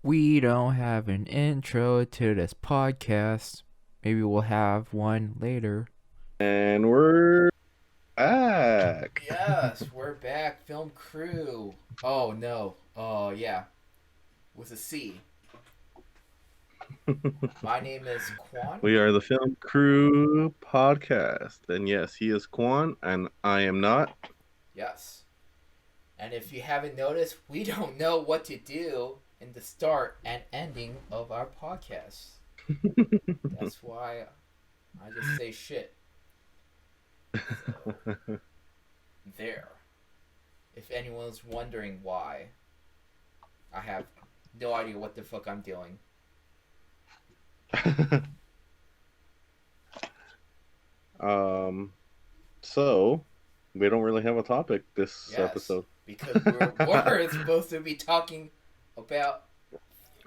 We don't have an intro to this podcast. Maybe we'll have one later. And we're back. Yes, we're back. Film crew. Oh no. Oh yeah. With a C. My name is Quan. We are the Film Crew podcast. And yes, he is Quan, and I am not. Yes. And if you haven't noticed, we don't know what to do in the start and ending of our podcast. That's why I just say shit. So, there. If anyone's wondering why, I have no idea what the fuck I'm doing. So we don't really have a topic this Yes, episode. because we're supposed to be talking about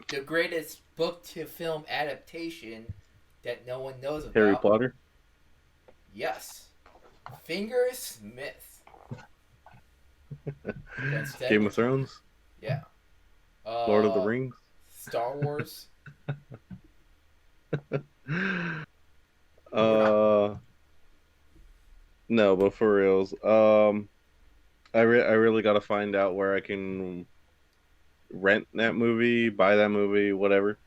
the greatest book to film adaptation that no one knows about. Harry Potter. Yes. Fingersmith. Game of Thrones. Yeah. Lord of the Rings. Star Wars. No, but for reals. I really got to find out where I can rent that movie, buy that movie, whatever,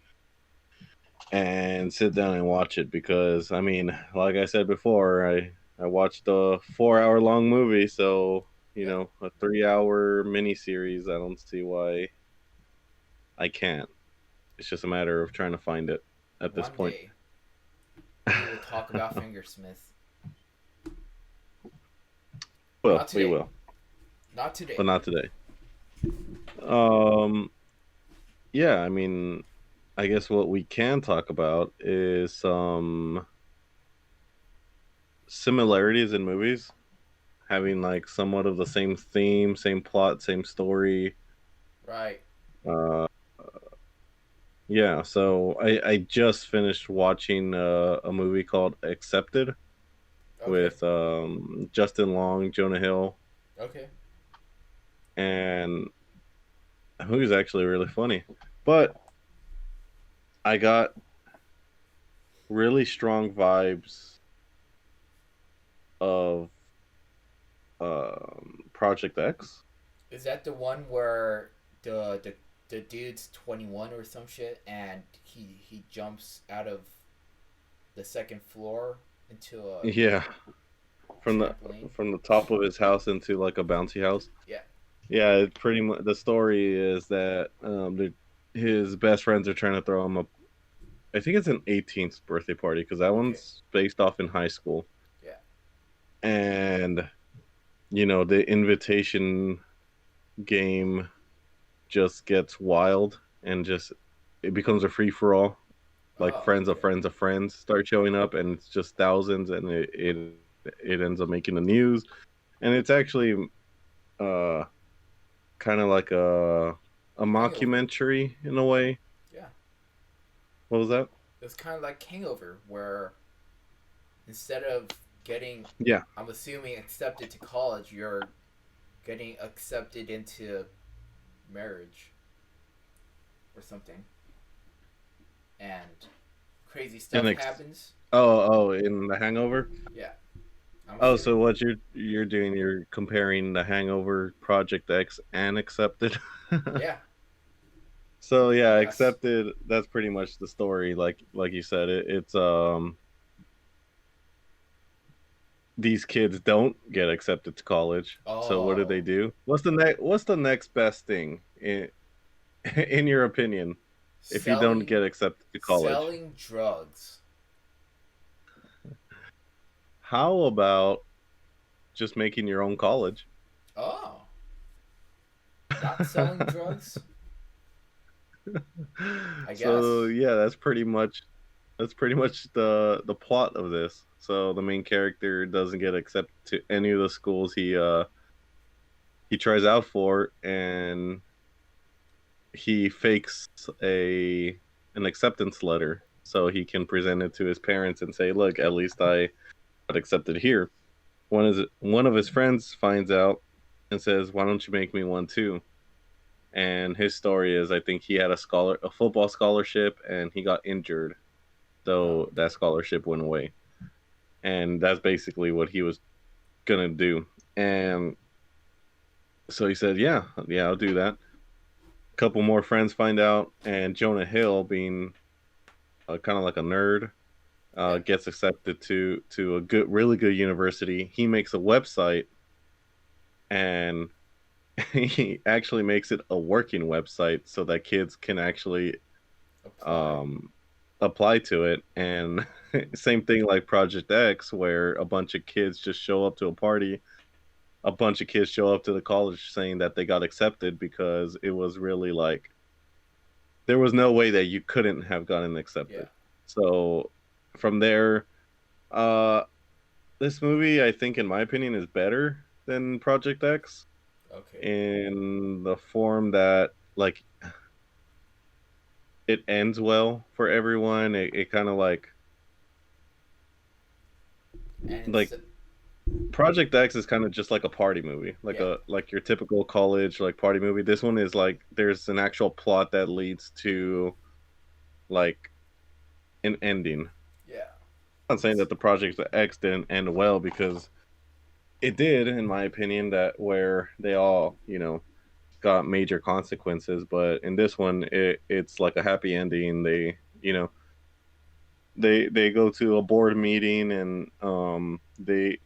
and sit down and watch it, because I mean, like I said before, I watched a 4 hour long movie, so you know, a 3 hour miniseries, I don't see why I can't. It's just a matter of trying to find it at this One point. day, we will talk about Fingersmith. Well, Not we today. will, Not today. but not today. Um, yeah, I mean, I guess what we can talk about is some similarities in movies, having like somewhat of the same theme, same plot, same story. Right. Uh, yeah, so I just finished watching a movie called Accepted Okay. with Justin Long, Jonah Hill, Okay. and the movie's actually really funny. But I got really strong vibes of Project X. Is that the one where the dude's 21 or some shit, and he jumps out of the second floor into a Yeah, from trampoline? the top of his house into like a bouncy house. Yeah. Yeah, it pretty much, the story is that his best friends are trying to throw him a, I think it's an 18th birthday party, because that one's based off in high school. Yeah. And you know, the invitation game just gets wild, and just it becomes a free for all. Like friends of Okay. friends of friends start showing up, and it's just thousands, and it ends up making the news. And it's actually uh kind of like a Hangover. mockumentary in a way. Yeah. What was that? It's kind of like Hangover, where instead of getting, Yeah. I'm assuming, accepted to college, you're getting accepted into marriage or something, and crazy stuff happens. Oh, in The Hangover. Yeah. I'm Oh, assuming. so what you're doing? You're comparing The Hangover, Project X, and Accepted. Yeah. So yeah, Yes. Accepted. That's pretty much the story. Like you said, it's these kids don't get accepted to college. So what Oh. do? What's the next best thing in in your opinion if you don't Selling get accepted to college? selling drugs. How about just making your own college? Oh. Not selling drugs? I So guess. yeah, that's pretty much the plot of this. So the main character doesn't get accepted to any of the schools he tries out for, and he fakes a an acceptance letter so he can present it to his parents and say, "Look, at least I got accepted here." One of his friends finds out and says, "Why don't you make me one too?" and his story is I think he had a football scholarship, and he got injured, Oh, so okay. that scholarship went away, and that's basically what he was gonna do. And so he said, "Yeah, yeah, I'll do that." A couple more friends find out, and Jonah Hill, being kind of like a nerd, Yeah. gets accepted to a really good university. He makes a website, and he actually makes it a working website so that kids can actually Apply. um, apply to it. And same thing like Project X, where a bunch of kids just show up to a party. A bunch of kids show up to the college saying that they got accepted because it was really like there was no way that you couldn't have gotten Yeah. accepted. So from there, uh, this movie, I think, in my opinion, is better than Project X Okay. in the form that like it ends well for everyone. It kind of And it's like Project X is kind of just like a party movie, yeah. like your typical college like party movie. This one is like there's an actual plot that leads to like an ending. Yeah. I'm not saying It's that the Project X didn't end well because it did, in my opinion, that where they all, got major consequences. But in this one, it's like a happy ending. They go to a board meeting, and they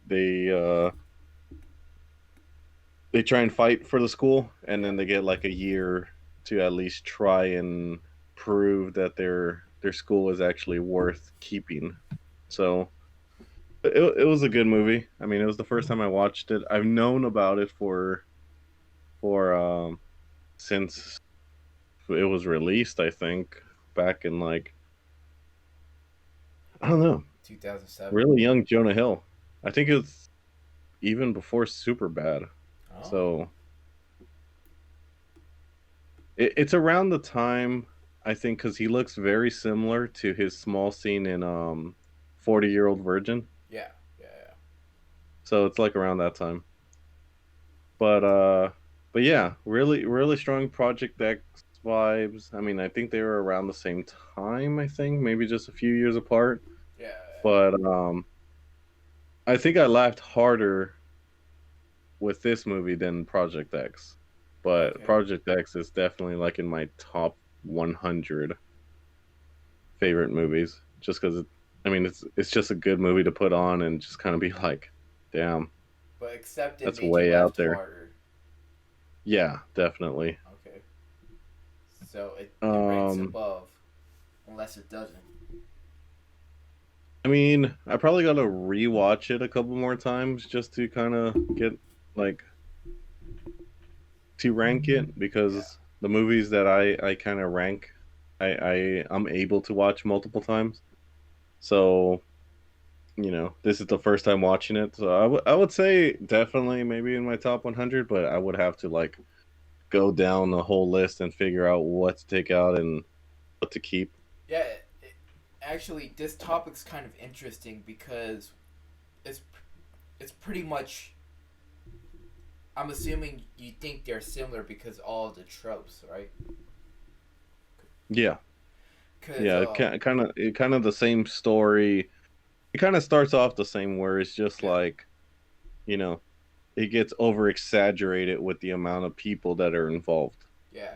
try and fight for the school, and yeah. then they get like a year to at least try and prove that their school is actually worth keeping. So it was a good movie. I mean, it was the first time I watched it. I've known about it for since it was released. I think back in like I don't know, 2007. really young Jonah Hill. I think it's even before Super Bad. Oh. So it's around the time I think because he looks very similar to his small scene in 40-Year-Old Virgin. Yeah. Yeah. So it's like around that time. But yeah, really strong Project X vibes. I mean, I think they were around the same time, I think, maybe just a few years apart. Yeah. Yeah. But I think I laughed harder with this movie than Project X. But Okay. Project X is definitely like in my top 100 favorite movies just cuz I mean, it's just a good movie to put on and just kind of be like, damn, But accepted that's made you way out laugh there. harder. Yeah, definitely. Okay. So it ranks Um above, unless it doesn't. I mean, I probably got to rewatch it a couple more times just to kind of get like to rank it Yeah. because the movies that I kind of rank, I'm able to watch multiple times. So this is the first time watching it, so I would say definitely maybe in my top 100, but I would have to like go down the whole list and figure out what to take out and what to keep. Yeah. Actually, this topic's kind of interesting because it's it's pretty much. I'm assuming you think they're similar because all of the tropes, right? Yeah, Because yeah, it kind of the same story. It kind of starts off the same where it's just yeah, like you know it gets over exaggerated with the amount of people that are involved, yeah,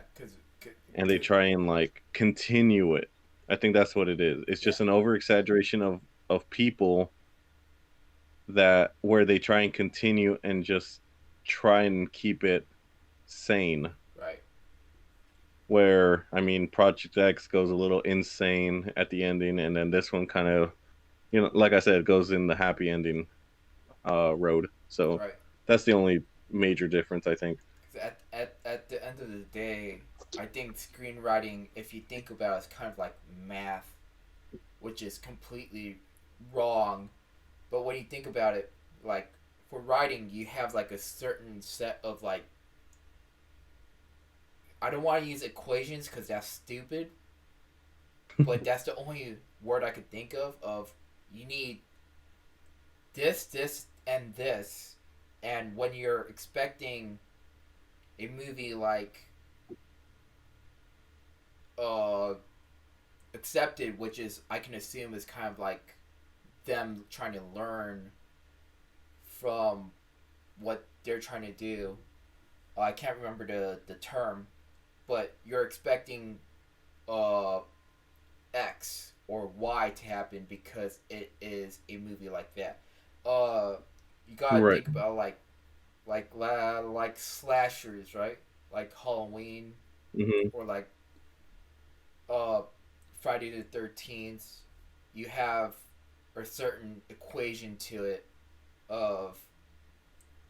and they try and like continue it. I think that's what it is. It's yeah, just an over exaggeration of people that where they try and continue and just try and keep it sane. right, Where I mean, Project X goes a little insane at the ending, and then this one kind of, like I said, goes in the happy ending road. So right. that's the only major difference, I think. Because at the end of the day, I think screenwriting, if you think about it, is kind of like math, which is completely wrong. But when you think about it, like for writing, you have like a certain set of like, I don't want to use equations because that's stupid, but that's the only word I could think of. Of you need this, and this, and when you're expecting a movie like uh accepted, which is I can assume is kind of like them trying to learn from what they're trying to do. I can't remember the term, but you're expecting uh X or Y to happen because it is a movie like that. Uh, you gotta Right. think about like slashers, right? Like Halloween Hmm. or like uh Friday the 13th. You have a certain equation to it of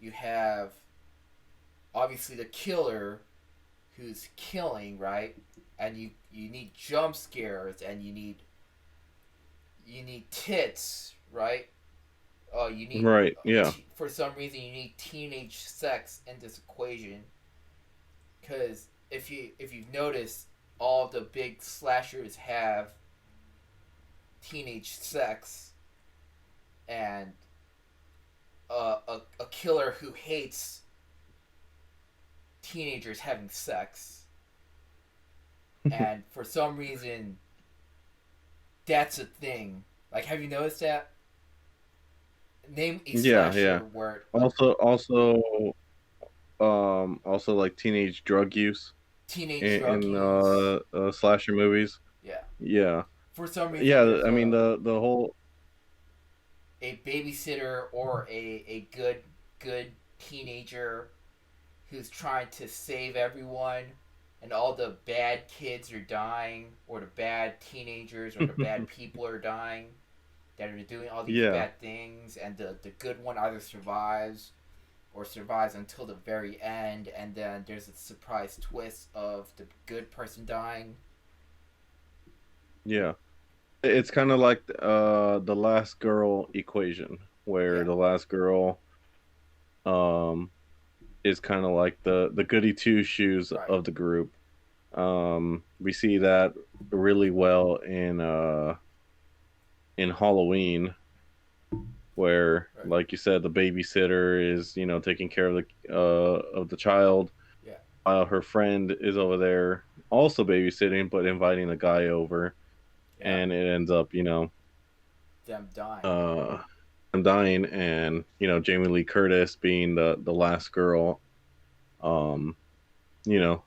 you have obviously the killer who's killing, right? And you need jump scares and you need tits, right? You need Right. Yeah. for some reason you need teenage sex in this equation because if you've noticed, all the big slashers have teenage sex and a killer who hates teenagers having sex, and for some reason that's a thing. Like, have you noticed that? Name a Yeah. Yeah. slasher where a Also like teenage drug use teenage drug in use. slasher movies. Yeah. Yeah. For some reason, Yeah. there's I mean a the whole. a babysitter or a good teenager who's trying to save everyone, and all the bad kids are dying, or the bad teenagers or the bad people are dying that are doing all these Yeah. bad things, and the good one either survives or survives until the very end, and then there's a surprise twist of the good person dying. Yeah. It's kind of like the last girl equation, where Yeah, the last girl um is kind of like the goody two shoes right, of the group. We see that really well in Halloween, where, right, like you said, the babysitter is, taking care of the child, yeah, while her friend is over there also babysitting, but inviting the guy over, yeah, and it ends up, them dying. uh, I'm dying, and Jamie Lee Curtis, being the last girl, um,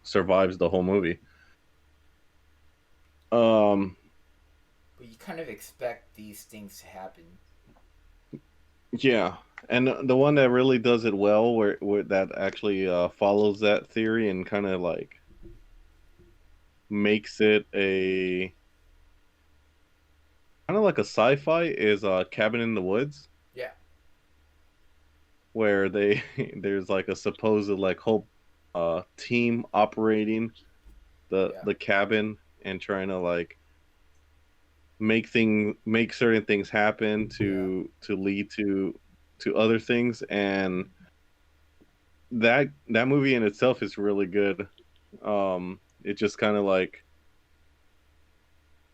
survives the whole movie. Um, But you kind of expect these things to happen. yeah, and the one that really does it well, where that actually follows that theory and kind of like makes it a kind of like a sci-fi, is Cabin in the Woods, Yeah, where they there's like a supposed like whole team operating yeah, the cabin and trying to like make certain things happen yeah, to lead to other things, and that movie in itself is really good. It just kind of like,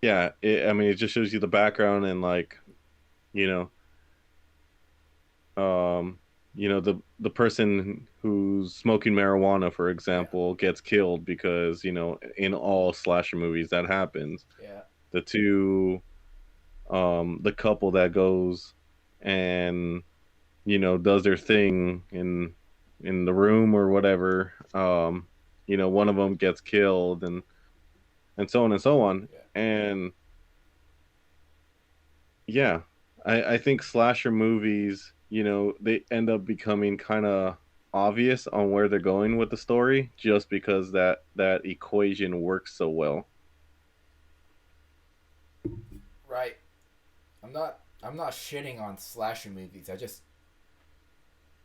yeah, I mean, it just shows you the background, and like, you know um the person who's smoking marijuana, for yeah, example, gets killed because, in all slasher movies that happens. yeah, The two the couple that goes and, does their thing in the room or whatever, one of them gets killed, and so on and so on. yeah. And yeah, I think slasher movies, they end up becoming kind of obvious on where they're going with the story, just because that equation works so well. Right. I'm not shitting on slasher movies. I just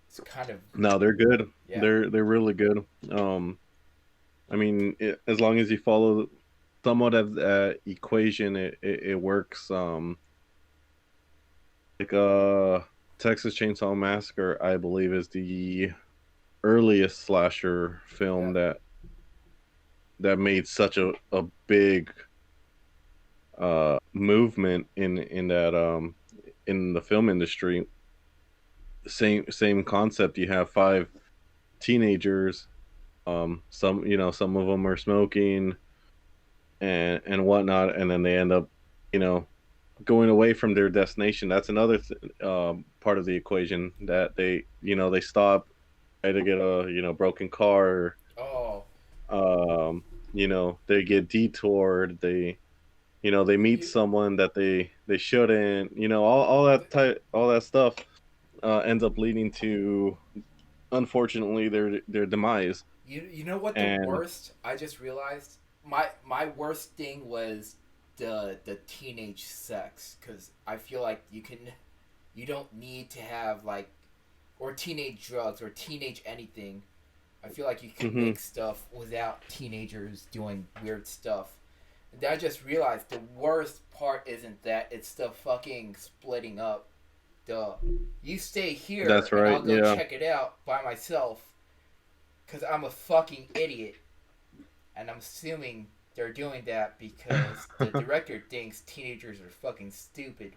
it's kind of No, they're good. yeah, They're really good. I mean, as long as you follow somewhat of that equation, it works. Like Texas Chainsaw Massacre, I believe, is the earliest slasher yeah, film that made such a big movement in the film industry. Same concept. You have five teenagers. Some of them are smoking. and whatnot, and then they end up, you know, going away from their destination. That's another part of the equation that they stop, try to get a broken car. Oh, They get detoured. They meet you, someone that they shouldn't. All that all that stuff ends up leading to, unfortunately, their demise. you know what the And worst? I just realized my worst thing was the teenage sex, because I feel like you don't need to have like, or teenage drugs or teenage anything. I feel like you can hmm make stuff without teenagers doing weird stuff. And then I just realized the worst part isn't that, it's the fucking splitting up. Duh. You stay here that's and right. I'll go Yeah. check it out by myself because I'm a fucking idiot. And I'm assuming they're doing that because the director thinks teenagers are fucking stupid.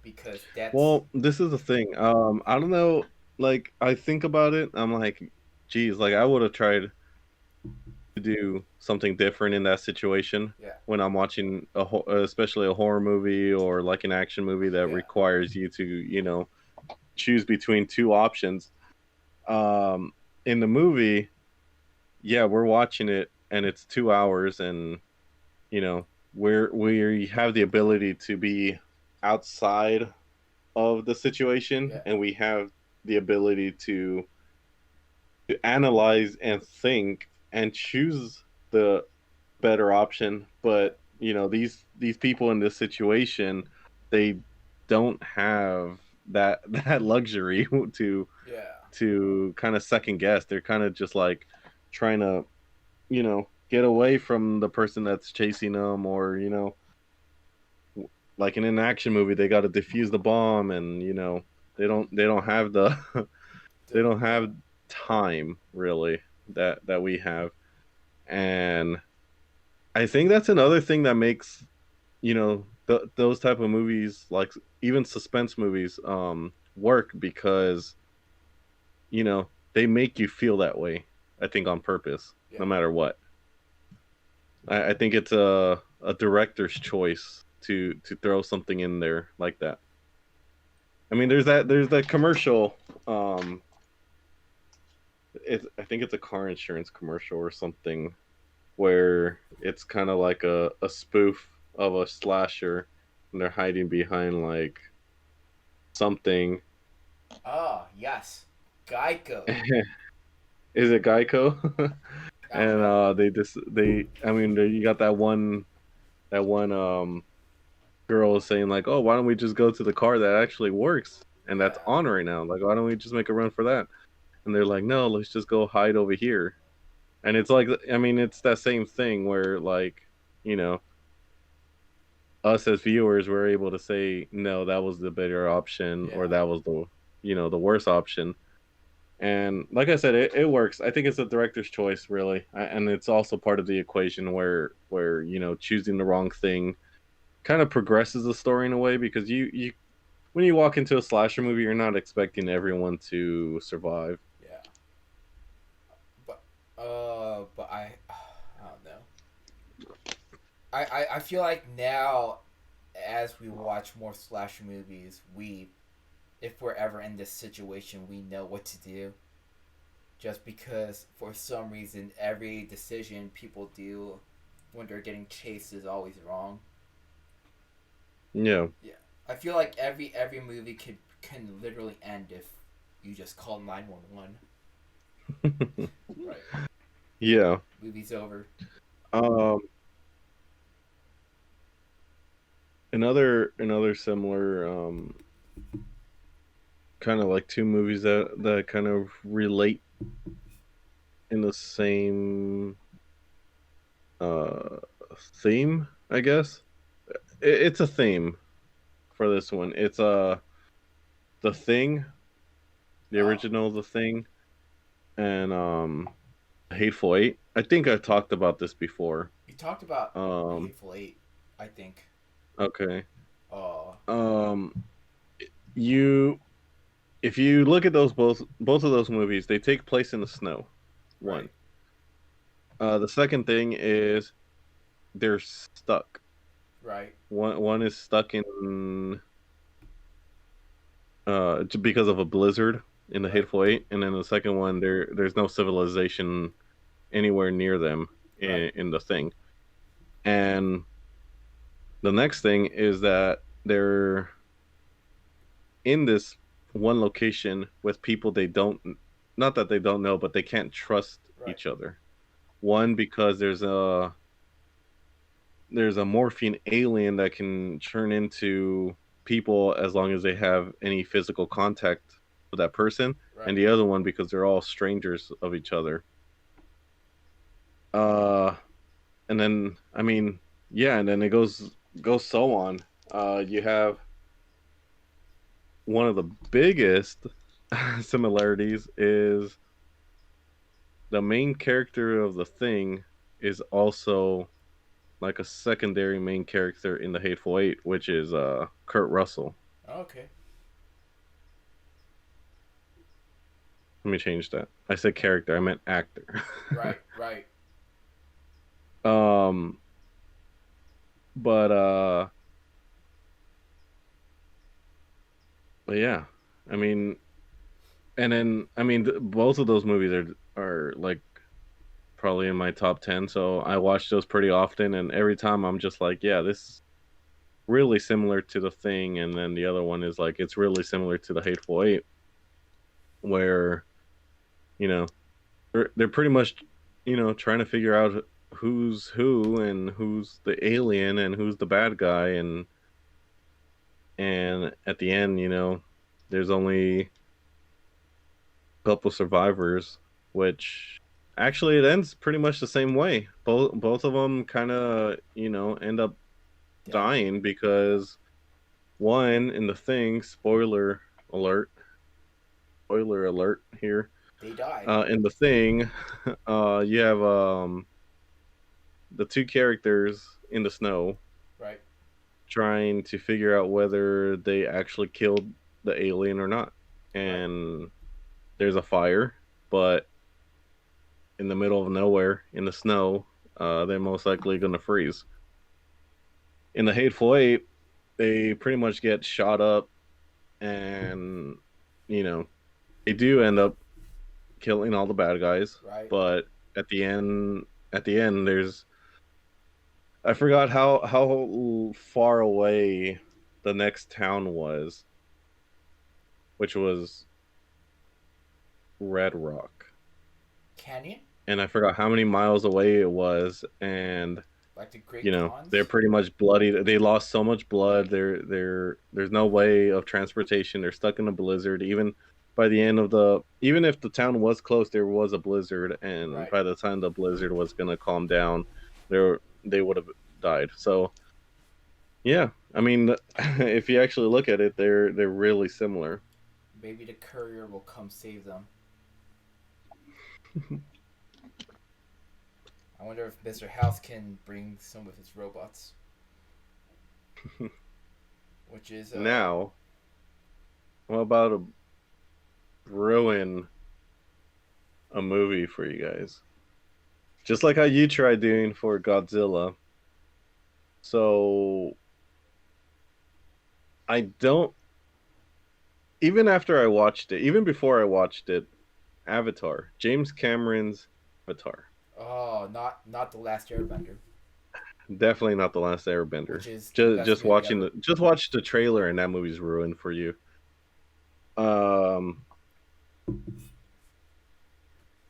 Because that's. Well, this is the thing. I don't know. Like, I think about it. I'm like, geez, like I would have tried to do something different in that situation Yeah, when I'm watching especially a horror movie or like an action movie that yeah, requires you to, choose between two options. Um, in the movie, yeah, we're watching it and it's 2 hours, and you know, we have the ability to be outside of the situation, yeah, and we have the ability to analyze and think and choose the better option. yeah, But these people in this situation, they don't have that that luxury yeah, to kind of second guess. They're kind of just like trying to get away from the person that's chasing them, or like in an action movie they got to defuse the bomb, and they don't have the they don't yeah, have time really that we have. And I think that's another thing that makes those type of movies, like even suspense movies, work, because they make you feel that way, I think, on purpose, yeah. no matter what. I think it's a director's choice to throw something in there like that. I mean, there's that commercial. I think it's a car insurance commercial or something, where it's kind of like a spoof of a slasher, and they're hiding behind like something. Oh, yes. Geico. Is it Geico? I don't And know. I mean, you got that one girl saying like, oh, why don't we just go to the car that actually works and that's Yeah, on right now? Like, why don't we just make a run for that? And they're like, no, let's just go hide over here. And it's like, I mean, it's that same thing where, like, you know, us as viewers were able to say, no, that was the better option, or yeah. that was the worst option. And like I said, it works. I think it's a director's choice, really. And it's also part of the equation where choosing the wrong thing kind of progresses the story in a way, because you when you walk into a slasher movie, you're not expecting everyone to survive. Yeah. But but I don't know. I feel like now, as we watch more slasher movies, we, if we're ever in this situation, we know what to do. Just because for some reason every decision people do when they're getting chased is always wrong. Yeah. Yeah. I feel like every movie can literally end if you just call 911. Right. Yeah. Movie's over. Um, another similar kind of like two movies that kind of relate in the same uh theme, I guess. It's a theme for this one. It's The Thing, the Oh, original The Thing, and Hateful Eight. I think I've talked about this before. you talked about the Um, Hateful Eight, I think. okay. Oh, Um, you if you look at those both of those movies, they take place in the snow. right. One. The second thing is they're stuck. Right. One is stuck in because of a blizzard in the Right. Hateful Eight, and then the second one there's no civilization anywhere near them Right. in the thing. And the next thing is that they're in this one location with people they don't, not that they don't know, but they can't trust Right. each other. One, because there's a morphine alien that can turn into people as long as they have any physical contact with that person, and Right. the other one because they're all strangers of each other. Uh, and then I mean, yeah, and then it goes so on. You have one of the biggest similarities is the main character of the thing is also like a secondary main character in the Hateful Eight, which is Kurt Russell. Okay. Let me change that. I said character, I meant actor. Right. Right. um but but yeah. I mean, and then I mean both of those movies are like probably in my top 10, so I watch those pretty often, and every time I'm just like, yeah, this is really similar to the thing, and then the other one is like it's really similar to the Hateful Eight, where you know they're pretty much trying to figure out who's who and who's the alien and who's the bad guy, and at the end there's only a couple survivors, which actually it ends pretty much the same way. Both of them kind of end up Dead. dying because one in the thing, alert spoiler alert here, They die. in the thing, you have the two characters in the snow Right. trying to figure out whether they actually killed the alien or not. Right. And there's a fire, but in the middle of nowhere in the snow, they're most likely going to freeze. In the Hateful Eight, they pretty much get shot up, and you know they do end up killing all the bad guys. Right. But at the end, there's I forgot how far away the next town was, which was Red Rock, Canyon. and I forgot how many miles away it was. And Like the Great they're Khans. pretty much bloodied. They lost so much blood. There's no way of transportation. They're stuck in a blizzard. Even by the end of even if the town was close, there was a blizzard, and Right. by the time the blizzard was gonna calm down, they would have died. So yeah, I mean, if you actually look at it, they're really similar. Maybe the courier will come save them. I wonder if Mr. House can bring some of his robots, which is Now, what about ruin a movie for you guys? Just like how you tried doing for Godzilla. So I don't even after I watched it, even before I watched it, Avatar, James Cameron's Avatar. not the Last Airbender, Definitely not the last Airbender. which is the Just best just movie watching ever. the just watch the trailer and that movie's ruined for you. Um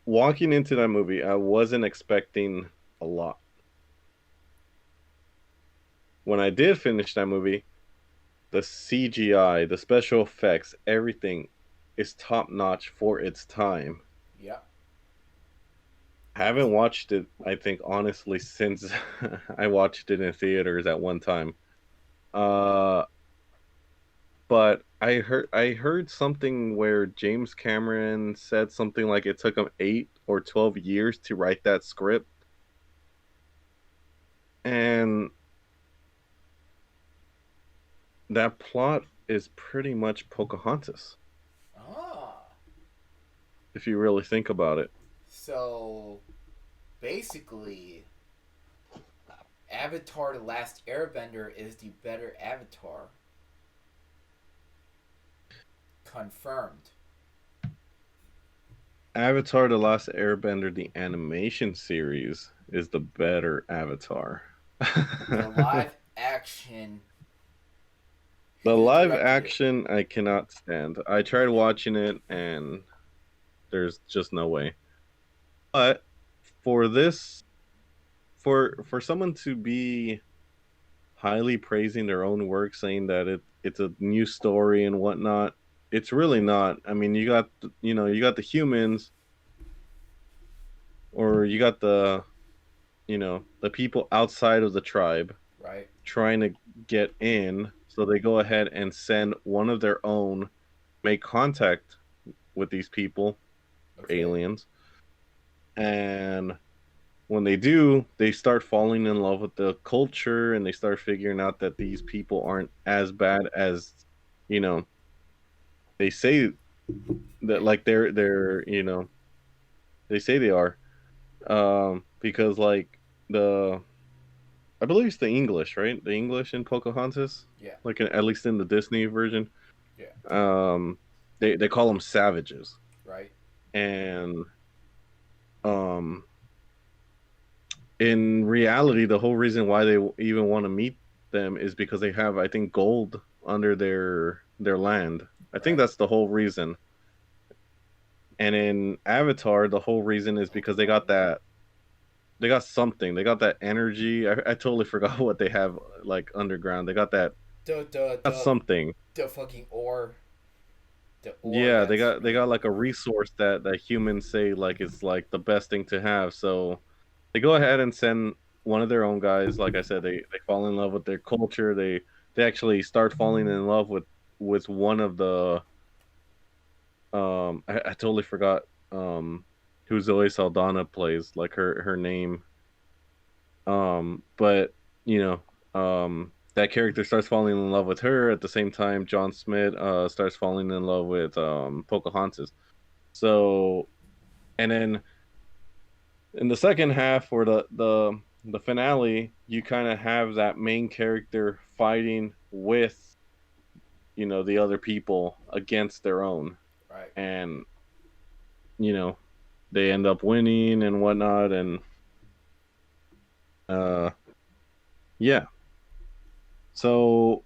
Walking into that movie, I wasn't expecting a lot. When I did finish that movie, the CGI, the special effects, everything is top notch for its time. Yeah. I haven't watched it, I think, honestly, since I watched it in theaters at one time. Uh, but I heard something where James Cameron said something like it took him 8 or 12 years to write that script, and that plot is pretty much Pocahontas Ah. if you really think about it. So basically, Avatar: The Last Airbender is the better Avatar. Confirmed. Avatar: The Last Airbender, the animation series, is the better Avatar. The live action. The Who live directed it? action I cannot stand. I tried watching it and there's just no way. But for this for someone to be highly praising their own work, saying that it's a new story and whatnot, it's really not. I mean, you got the humans, or you got the people outside of the tribe Right. trying to get in, so they go ahead and send one of their own, make contact with these people, Okay. aliens, and when they do, they start falling in love with the culture, and they start figuring out that these people aren't as bad as, you know, they say that, Right. like they say they are. Because like the I believe it's the English, right? The English in Pocahontas, Yeah. like at least in the Disney version. Yeah. Um, they call them savages, Right. and um, in reality, the whole reason why they even want to meet them is because they have, I think, gold under their land. I think Right. that's the whole reason. And in Avatar, the whole reason is because they got Pokemon. that they got something. They got that energy. I totally forgot what they have like underground. They got The the got the something. the fucking ore. The ore Yeah, that's they got really like a resource that humans say like is like the best thing to have. So they go ahead and send one of their own guys. Like I said, they fall in love with their culture. They actually start falling in love with one of the I totally forgot who Zoe Saldana plays, like her name. But you that character starts falling in love with her at the same time John Smith starts falling in love with Pocahontas. So, and then in the second half, or the finale, you kind of have that main character fighting with the other people against their own, right. and you know they end up winning and whatnot, and uh yeah. So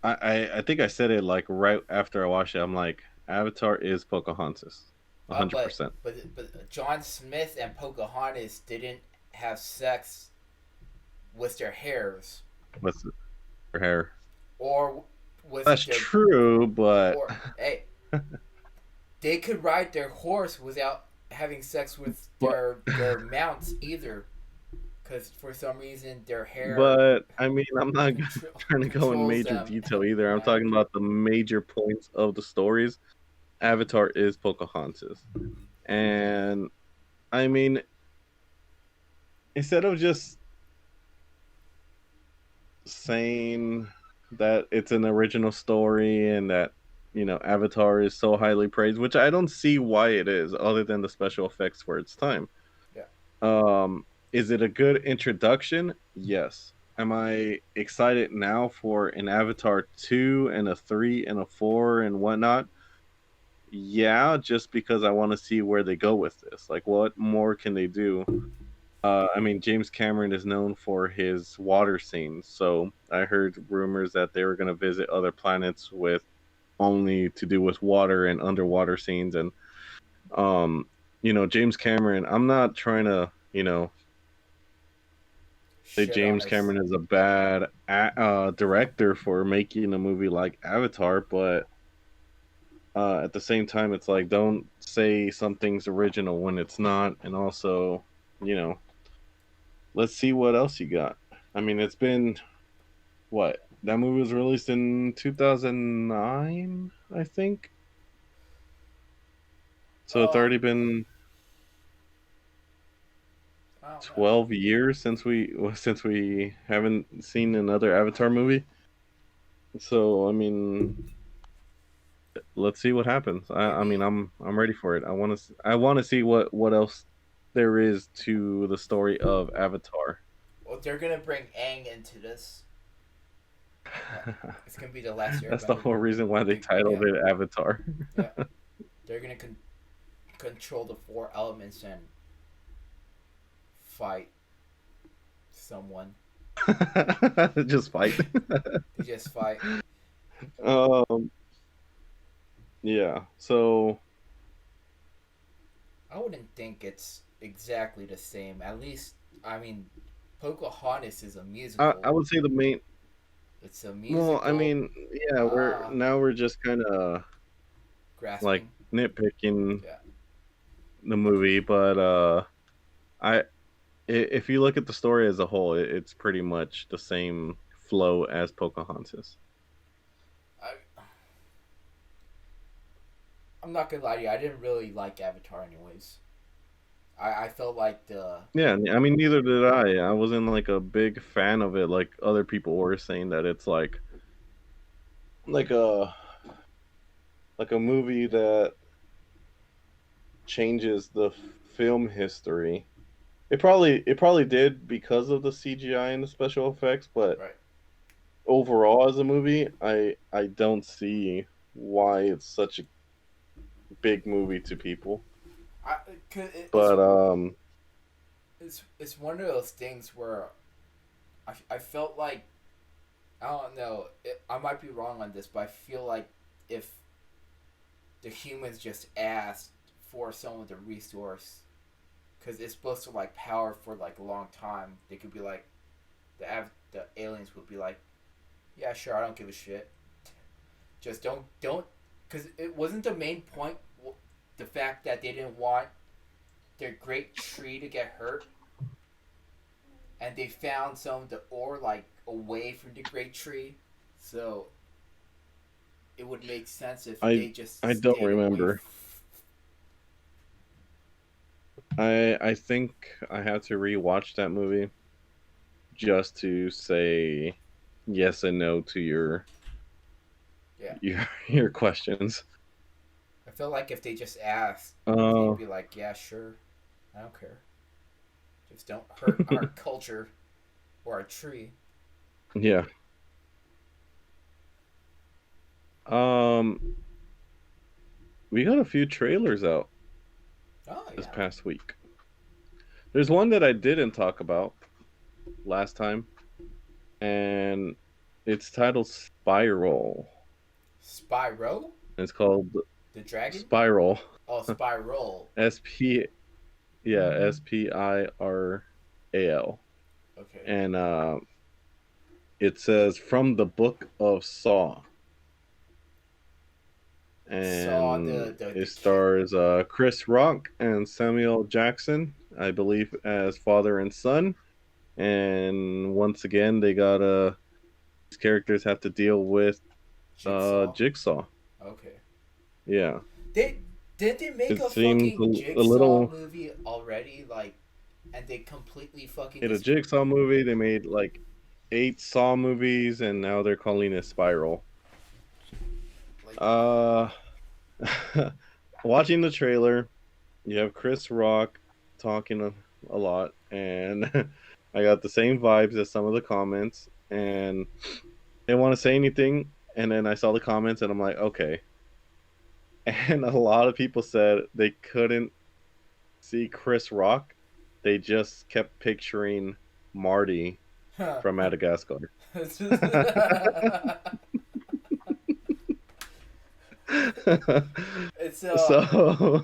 I think I said it like right after I watched it. I'm like, Avatar is Pocahontas, Uh, 100%. but but John Smith and Pocahontas didn't have sex with their hairs, With her hair. or with That's their, true, but or hey, they could ride their horse without having sex with but their mounts either, because for some reason their hair but I mean, I'm not trying to go in controls major them. detail either. I'm Right. talking about the major points of the stories. Avatar is Pocahontas, and I mean, instead of just saying that it's an original story and that Avatar is so highly praised, which I don't see why it is, other than the special effects for its time. Yeah. Is it a good introduction? Yes. Am I excited now for an Avatar 2 and a 3 and a 4 and whatnot? Yeah, just because I want to see where they go with this. Like, what more can they do? I mean, James Cameron is known for his water scenes, so I heard rumors that they were going to visit other planets with only to do with water and underwater scenes. And James Cameron, I'm not trying to say Shit on James us. Cameron is a bad director for making a movie like Avatar, but at the same time, it's like, don't say something's original when it's not, and also, you know, let's see what else you got. I mean, it's been what, that movie was released in 2009, I think. So it's Um, already been I don't know. 12 years since we haven't seen another Avatar movie. So I mean, let's see what happens. I mean, Maybe I'm ready for it. I want to see what else there is to the story of Avatar. Well, they're gonna bring Aang into this. It's gonna be the last That's the Airbender. whole reason why they titled Yeah, it Avatar. yeah. They're gonna control the four elements and fight someone. Just fight. They just fight. um, yeah. So I wouldn't think it's exactly the same. At least, I mean, Pocahontas is a I musical. would say the main. It's a Well, I musical. mean, yeah, Ah, we're just kind of like grasping. nitpicking Yeah. the movie, but I if you look at the story as a whole, it's pretty much the same flow as Pocahontas. I, I'm not gonna lie to you. I didn't really like Avatar, anyways. I felt like the Yeah, I mean, neither did I. I wasn't like a big fan of it, like other people were saying that it's like a like a movie that changes the film history. It probably did because of the CGI and the special effects, but right. overall as a movie, I don't see why it's such a big movie to people. I, 'cause But it's one of those things where I felt like I don't know. I might be wrong on this, but I feel like if the humans just asked for some of the resource, because it's supposed to like power for like a long time, they could be like the aliens would be like, yeah, sure, I don't give a shit. Just don't, because it wasn't the main point. The fact that they didn't want their great tree to get hurt, and they found some of the ore like away from the great tree, so it would make sense if I they just I don't stayed away. remember. I think I have to rewatch that movie just to say yes and no to Yeah, your questions. I feel like if they just asked, they'd Uh be like, "Yeah, sure, I don't care. Just don't hurt our culture or our tree." yeah. Um we got a few trailers out Oh this yeah, past week. There's one that I didn't talk about last time, and it's titled Spiral. Spyro, It's called the dragon. Spiral. Oh, Spiral. SP yeah, Spiral. Okay, And it says from the book of Saw. saw And the it kid. stars Chris Rock and Samuel Jackson, I believe, as father and son. And once again, they got these characters have to deal with Jigsaw. Jigsaw. Okay. Yeah, They did they make it a seems fucking a Jigsaw little. movie already? Like, and they completely fucking In a just Jigsaw movie, they made like 8 Saw movies, and now they're calling it Spiral. like Uh, watching the trailer, you have Chris Rock talking a lot, and I got the same vibes as some of the comments, and they didn't want to say anything, and then I saw the comments, and I'm like, okay. And a lot of people said they couldn't see Chris Rock; they just kept picturing Marty from Madagascar. it's So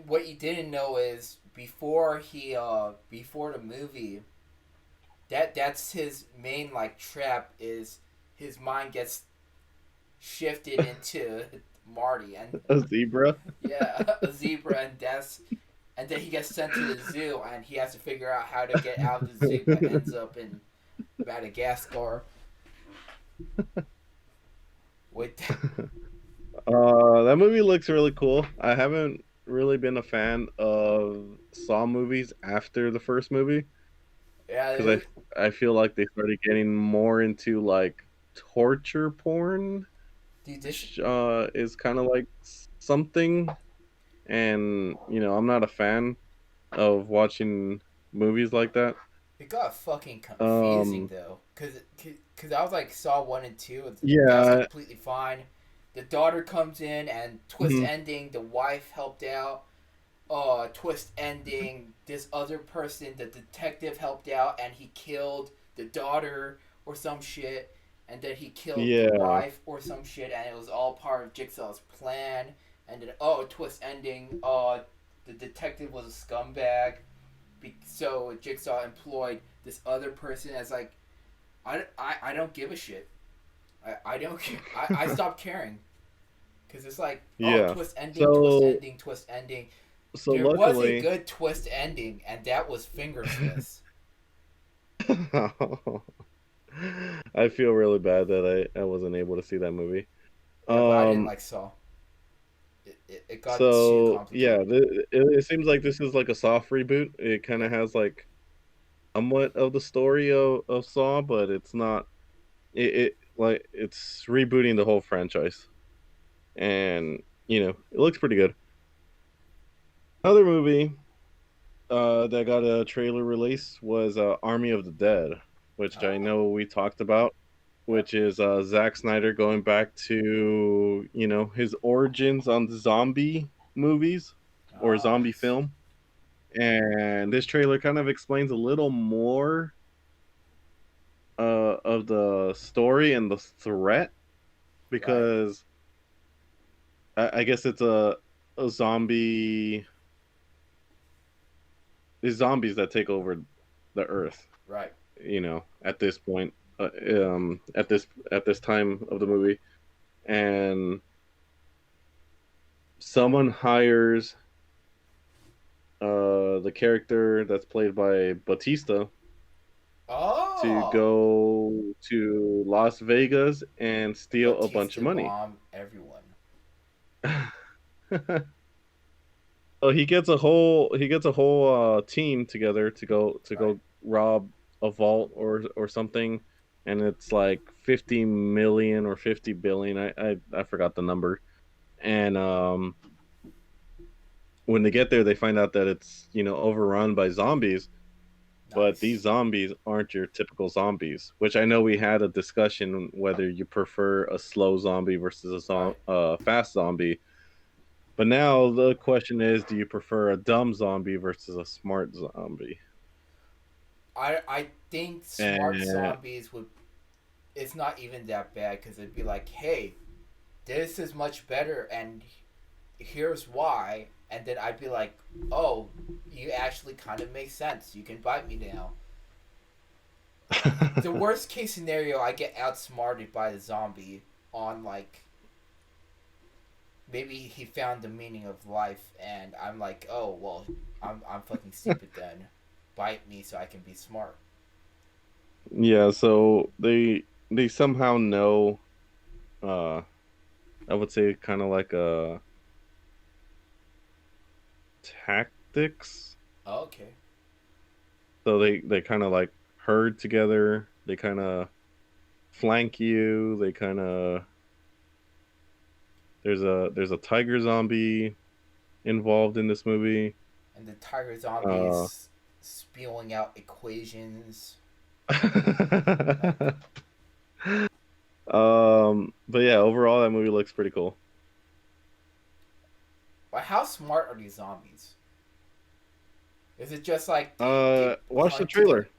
what you didn't know is before the movie that's his main like trap is his mind gets shifted into Marty and a zebra. yeah a zebra and then he gets sent to the zoo and he has to figure out how to get out of the zoo but ends up in Madagascar with That movie looks really cool. I haven't really been a fan of Saw movies after the first movie yeah because I feel like they started getting more into like torture porn, dude this which is kind of like something. and I'm not a fan of watching movies like that. It got fucking confusing Um, though, cause I was like saw 1 and 2, and that's yeah, completely fine. The daughter comes in and twist mhm, ending. The wife helped out. Twist ending. This other person, the detective, helped out, and he killed the daughter or some shit, and then he killed the yeah, wife or some shit, and it was all part of Jigsaw's plan. And then twist ending. The detective was a scumbag, so Jigsaw employed this other person as like, I don't give a shit. I don't I stopped caring because it's like, yeah. twist ending, twist So, ending, twist ending. so There was a luckily, good twist ending, and that was Fingersmiths. I feel really bad that I wasn't able to see that movie. Yeah, but I didn't Um, like Saw. It got too so yeah, complicated. it seems like this is like a soft reboot. It kind Yeah, of has like somewhat of the story of Saw, but it's not. It like it's rebooting the whole franchise, and it looks pretty good. Another movie that got a trailer release was Army of the Dead, which I oh, know we talked about, yep, which is Zack Snyder going back to his origins on the zombie movies or zombie nice, film, and this trailer kind of explains a little more of the story and the threat right, because I guess it's a zombie. These zombies that take over the Earth. right. At this point, at this time of the movie, and someone hires the character that's played by Batista to Oh, go to Las Vegas and steal a bunch of Batista money. bomb everyone. So he gets a whole team together to Right. go rob a vault or something, and it's like 50 million or 50 billion. I forgot the number. And when they get there, they find out that it's overrun by zombies. But these Nice. zombies aren't your typical zombies, which I know we had a discussion whether you prefer a slow zombie versus Right. fast zombie. But now the question is, do you prefer a dumb zombie versus a smart zombie? I think smart And zombies would. It's not even that bad because it'd be like, hey, this is much better, and here's why. And then I'd be like, oh, you actually kind of make sense. You can bite me now. The worst case scenario, I get outsmarted by the zombie on like, maybe he found the meaning of life, and I'm like, oh well, I'm fucking stupid then. Bite me so I can be smart. yeah, so they somehow know, uh I would say kind of like a tactics. Okay. So they kind of like herd together. They kind of flank you. They kind of there's a tiger zombie involved in this movie. And the tiger Uh, zombies spewing out equations. Like, but yeah, overall that movie looks pretty cool. but how smart are these zombies? Is it just like they Watch the hunt together, trailer.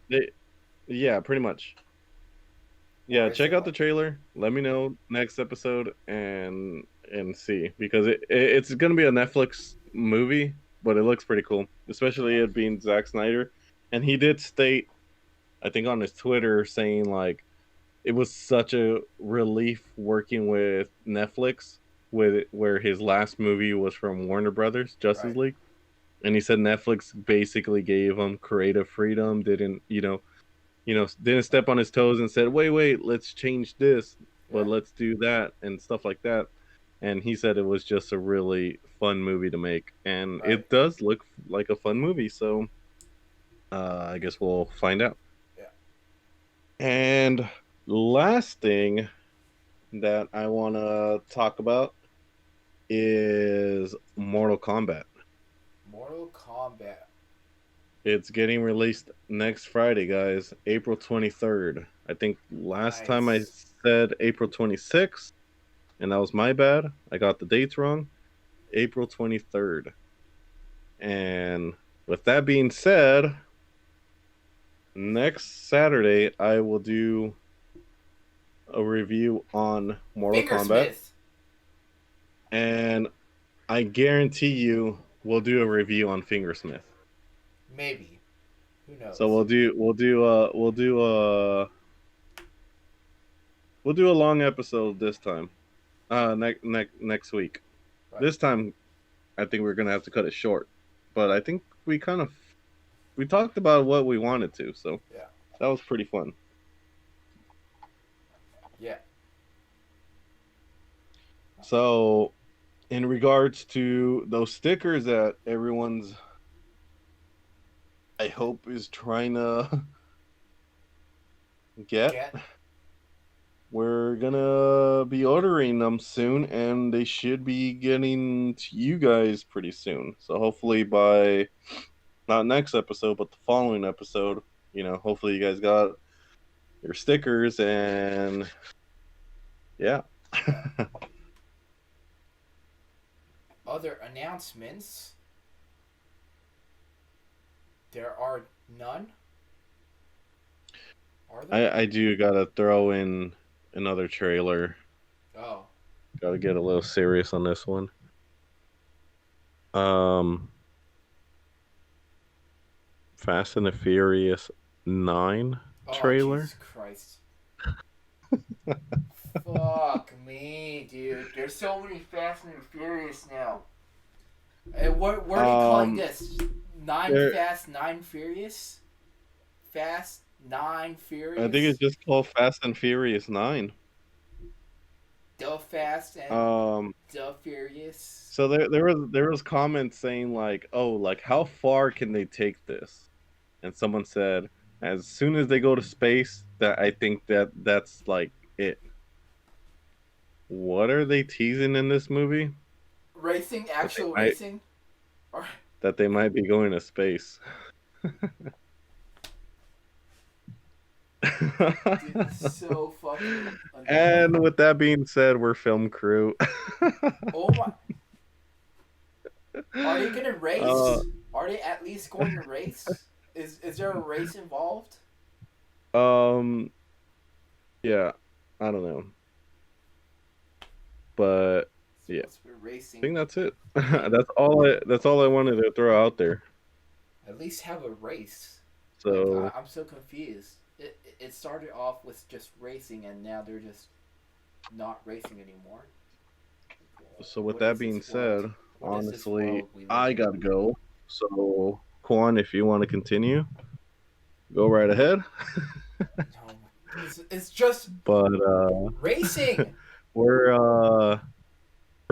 They, yeah, pretty much. or Yeah, is check it out the like trailer. Let me know next episode and see because it's gonna be a Netflix movie, but it looks pretty cool, especially nice? it being Zack Snyder. And he did state, I think, on his Twitter saying like it was such a relief working with Netflix with where his last movie was from Warner Brothers, Justice Right. League. And he said Netflix basically gave him creative freedom, didn't step on his toes and said, wait, let's change this, but Yeah. let's do that and stuff like that. And he said it was just a really fun movie to make. And Right. it does look like a fun movie. So I guess we'll find out. Yeah. And last thing that I want to talk about is Mortal Kombat. Mortal Kombat. It's getting released next Friday, guys, April 23rd. I think last time I Nice. said April 26th, and that was my bad. I got the dates wrong. April 23rd. And with that being said, next Saturday I will do a review on Mortal Kombat, Fingersmith. and I guarantee you we'll do a review on Fingersmith. Maybe. Who knows? So we'll do a long episode this time. Next week. Right. This time I think we're gonna have to cut it short. But I think we talked about what we wanted to, so Yeah. that was pretty fun. Yeah. So in regards to those stickers that everyone's, I hope, is trying to get, we're gonna be ordering them soon, and they should be getting to you guys pretty soon. So hopefully by not next episode, but the following episode, hopefully you guys got your stickers, and yeah. Other announcements. There are none. Are there? I do gotta throw in another trailer. Oh. Gotta get a little serious on this one. Fast and the Furious 9 trailer. Jesus Christ. Fuck me, dude. There's so many Fast and Furious now. Hey, what are they calling this? 9 Fast, 9 Furious? Fast, 9 Furious? I think it's just called Fast and Furious 9. The Fast and the Furious. So there was comments saying like, oh, like how far can they take this? And someone said, as soon as they go to space, that I think that's like it. What are they teasing in this movie? Racing, actual racing? Or... That they might be going to space. Dude, so fucking annoying. And with that being said, we're film crew. Oh my. Are they gonna race? Are they at least going to race? Is there a race involved? Yeah, I don't know. But yeah, racing. I think that's it. That's all I wanted to throw out there. At least have a race. So like, I'm so confused. It started off with just racing, and now they're just not racing anymore. So with that being said, honestly, I gotta go. So Quan, if you want to continue, go right ahead. It's just but racing. We're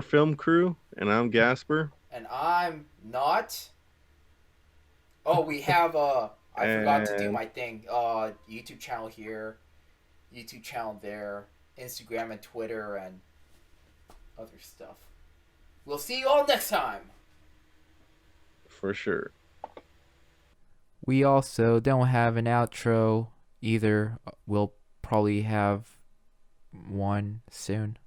film crew, and I'm Gasper. And I'm not. Oh, we have I forgot to do my thing. YouTube channel here, YouTube channel there, Instagram and Twitter and other stuff. We'll see you all next time. For sure. We also don't have an outro either. We'll probably have one soon.